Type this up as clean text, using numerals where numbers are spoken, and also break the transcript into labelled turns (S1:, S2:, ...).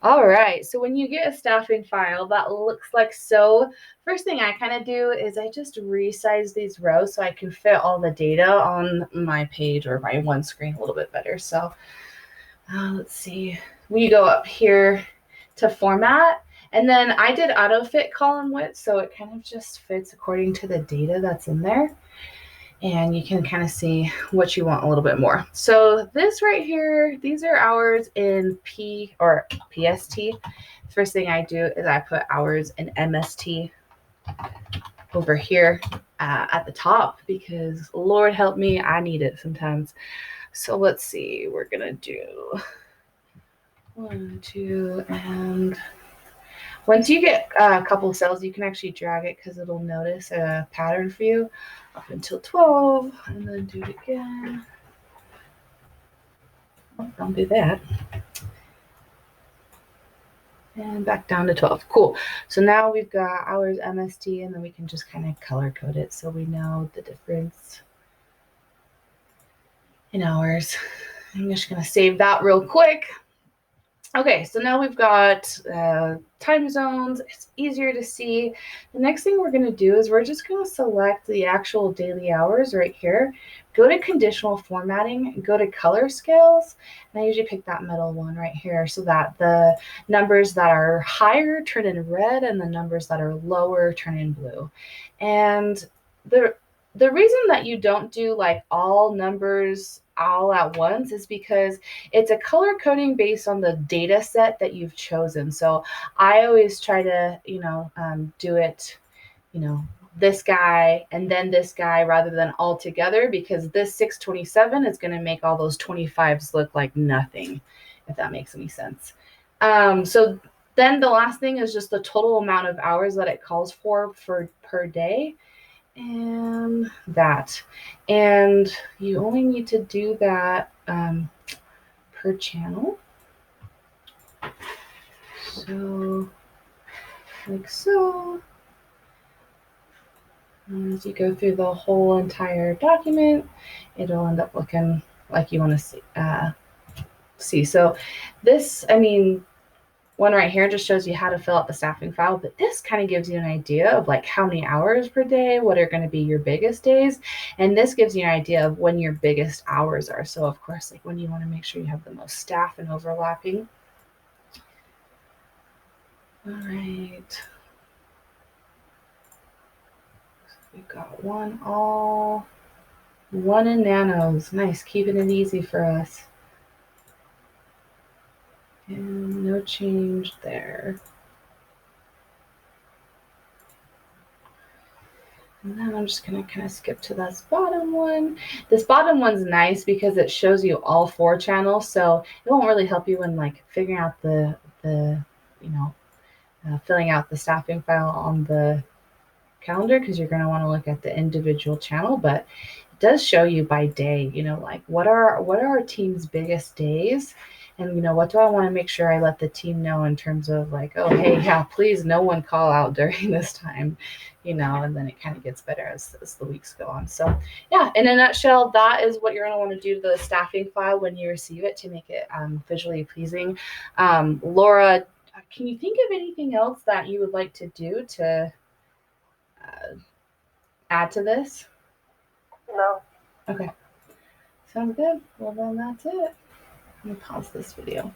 S1: All right, so when you get a staffing file that looks like so, first thing I kind of do is I just resize these rows so I can fit all the data on my page or my one screen a little bit better. So let's see, we go up here to format, and then I did auto fit column width, so it kind of just fits according to the data that's in there. And you can kind of see what you want a little bit more. So this right here, these are hours in P or PST. First thing I do is I put hours in MST over here at the top because Lord help me, I need it sometimes. So let's see, we're gonna do 1, 2, and once you get a couple cells, you can actually drag it because it'll notice a pattern for you up until 12, and then do it again. Oh, don't do that. And back down to 12. Cool. So now we've got hours MST, and then we can just kind of color code it so we know the difference in hours. I'm just going to save that real quick. Okay, so now we've got time zones. It's easier to see. The next thing we're going to do is we're just going to select the actual daily hours right here. Go to conditional formatting, go to color scales, and I usually pick that middle one right here so that the numbers that are higher turn in red and the numbers that are lower turn in blue. And the reason that you don't do like all numbers all at once is because it's a color coding based on the data set that you've chosen. So I always try to, do it, this guy and then this guy rather than all together, because this 627 is going to make all those 25s look like nothing, if that makes any sense. So then the last thing is just the total amount of hours that it calls for per day. And that. And you only need to do that per channel. So, like so. And as you go through the whole entire document, it'll end up looking like you want to see. So this, one right here just shows you how to fill out the staffing file, but this kind of gives you an idea of like how many hours per day, what are going to be your biggest days, and this gives you an idea of when your biggest hours are. So of course, like when you want to make sure you have the most staff and overlapping. All right. So we've got one in nanos. Nice, keeping it easy for us. And no change there. And then I'm just going to kind of skip to this bottom one. This bottom one's nice because it shows you all 4 channels. So it won't really help you in like figuring out filling out the staffing file on the calendar, because you're going to want to look at the individual channel. But it does show you by day, like what are our team's biggest days, and what do I want to make sure I let the team know in terms of like, oh hey, yeah, please no one call out during this time, and then it kind of gets better as the weeks go on. So yeah, in a nutshell, that is what you're going to want to do to the staffing file when you receive it to make it visually pleasing. Laura, can you think of anything else that you would like to do to add to this?
S2: No.
S1: Okay. Sounds good. Well, then that's it. Let me pause this video.